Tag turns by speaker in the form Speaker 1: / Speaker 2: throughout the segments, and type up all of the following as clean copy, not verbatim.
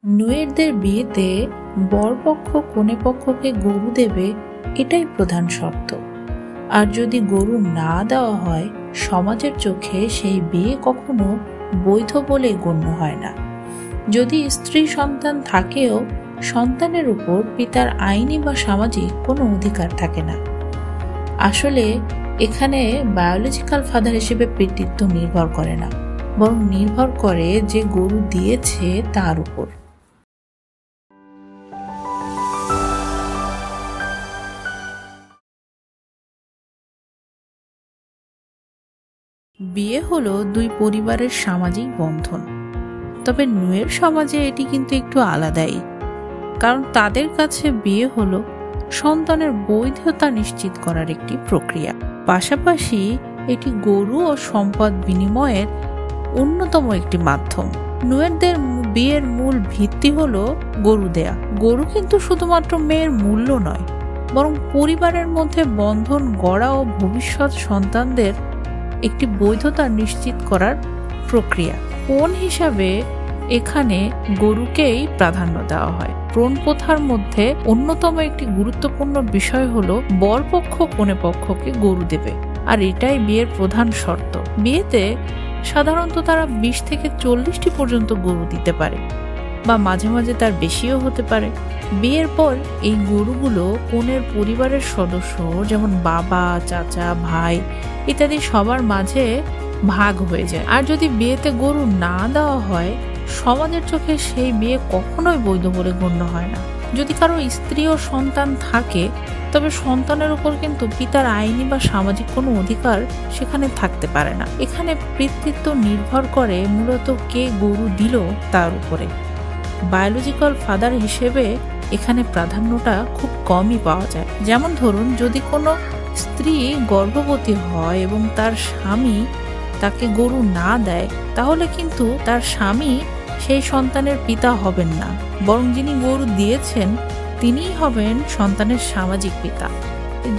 Speaker 1: নুয়েরদের বিয়েতে বরপক্ষ কনে পক্ষকে গরু দেবে, এটাই প্রধান শর্ত। আর যদি গরু না দেওয়া হয়, সমাজের চোখে সেই বিয়ে কখনো বৈধ বলে গণ্য হয় না। যদি স্ত্রী সন্তান থাকেও, সন্তানের উপর পিতার আইনি বা সামাজিক কোনো অধিকার থাকে না। আসলে এখানে বায়োলজিক্যাল ফাদার হিসেবে পিতৃত্ব নির্ভর করে না, বরং নির্ভর করে যে গরু দিয়েছে তার উপর। বিয়ে হলো দুই পরিবারের সামাজিক বন্ধন, তবে নুয়ের সমাজে এটি কিন্তু একটু আলাদাই। কারণ তাদের কাছে বিয়ে হলো সন্তানের বৈধতা নিশ্চিত করার একটি প্রক্রিয়া, পাশাপাশি এটি গরু ও সম্পদ বিনিময়ের অন্যতম একটি মাধ্যম। নুয়েরদের বিয়ের মূল ভিত্তি হলো গরু দেয়া। গরু কিন্তু শুধুমাত্র মেয়ের মূল্য নয়, বরং পরিবারের মধ্যে বন্ধন গড়া ও ভবিষ্যৎ সন্তানদের একটি বৈধতা নিশ্চিত করার প্রক্রিয়া। পণ হিসাবে এখানে গরুকেই প্রাধান্য দেওয়া হয়। পণ প্রথার মধ্যে অন্যতম একটি গুরুত্বপূর্ণ বিষয় হলো বরপক্ষ কনে পক্ষকে গরু দেবে, আর এটাই বিয়ের প্রধান শর্ত। বিয়েতে সাধারণত তারা 20 থেকে 40টি পর্যন্ত গরু দিতে পারে, বা মাঝে মাঝে তার বেশিও হতে পারে। বিয়ের পর এই গরুগুলো কনের পরিবারের সদস্য, যেমন বাবা, চাচা, ভাই ইত্যাদি সবার মাঝে ভাগ হয়ে যায়। আর যদি বিয়েতে গরু না দেওয়া হয়, সমাজের চোখে সেই বিয়ে কখনোই বৈধ বলে গণ্য হয় না। যদি কারো স্ত্রী ও সন্তান থাকে, তবে সন্তানের উপর কিন্তু পিতার আইনি বা সামাজিক কোনো অধিকার সেখানে থাকতে পারে না। এখানে পিতৃত্ব নির্ভর করে মূলত কে গরু দিল তার উপরে। বায়োলজিক্যাল ফাদার হিসেবে এখানে প্রাধান্যটা খুব কমই পাওয়া যায়। যেমন ধরুন, যদি কোনো স্ত্রী গর্ভবতী হয় এবং তার স্বামী তাকে গরু না দেয়, তাহলে কিন্তু তার স্বামী সেই সন্তানের পিতা হবেন না, বরং যিনি গরু দিয়েছেন তিনিই হবেন সন্তানের সামাজিক পিতা।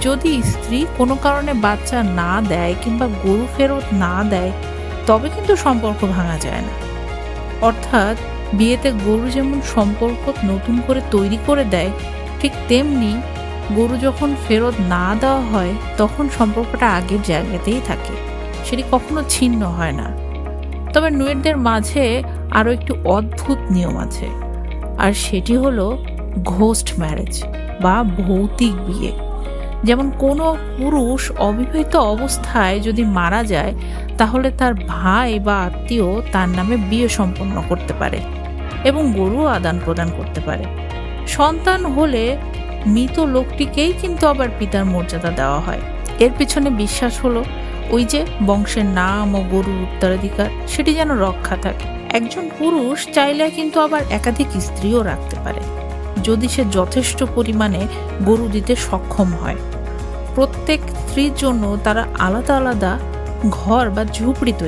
Speaker 1: যদি স্ত্রী কোনো কারণে বাচ্চা না দেয় কিংবা গরু ফেরত না দেয়, তবে কিন্তু সম্পর্ক ভাঙা যায় না। অর্থাৎ বিয়েতে গরু যেমন সম্পর্ক নতুন করে তৈরি করে দেয়, ঠিক তেমনি গরু যখন ফেরত না দেওয়া হয়, তখন সম্পর্কটা আগের জায়গাতেই থাকে, সেটি কখনো ছিন্ন হয় না। তবে নুয়েরদের মাঝে আরও একটি অদ্ভুত নিয়ম আছে, আর সেটি হলো ঘোস্ট ম্যারেজ বা ভৌতিক বিয়ে। যেমন কোনো পুরুষ অবিবাহিত অবস্থায় যদি মারা যায়, তাহলে তার ভাই বা আত্মীয় তার নামে বিয়ে সম্পন্ন করতে পারে এবং গরু আদান প্রদান করতে পারে। সন্তান হলে মৃত লোকটিকেই কিন্তু আবার পিতার মর্যাদা দেওয়া হয়। এর পিছনে বিশ্বাস হলো ওই যে বংশের নাম ও গরুর উত্তরাধিকার সেটি যেন রক্ষা থাকে। একজন পুরুষ চাইলে কিন্তু আবার একাধিক স্ত্রীও রাখতে পারে, যদি সে যথেষ্ট পরিমাণে গরু দিতে সক্ষম হয়। প্রত্যেক স্ত্রীর জন্য তারা আলাদা আলাদা ঘর বা ঝুপড়ি তৈরি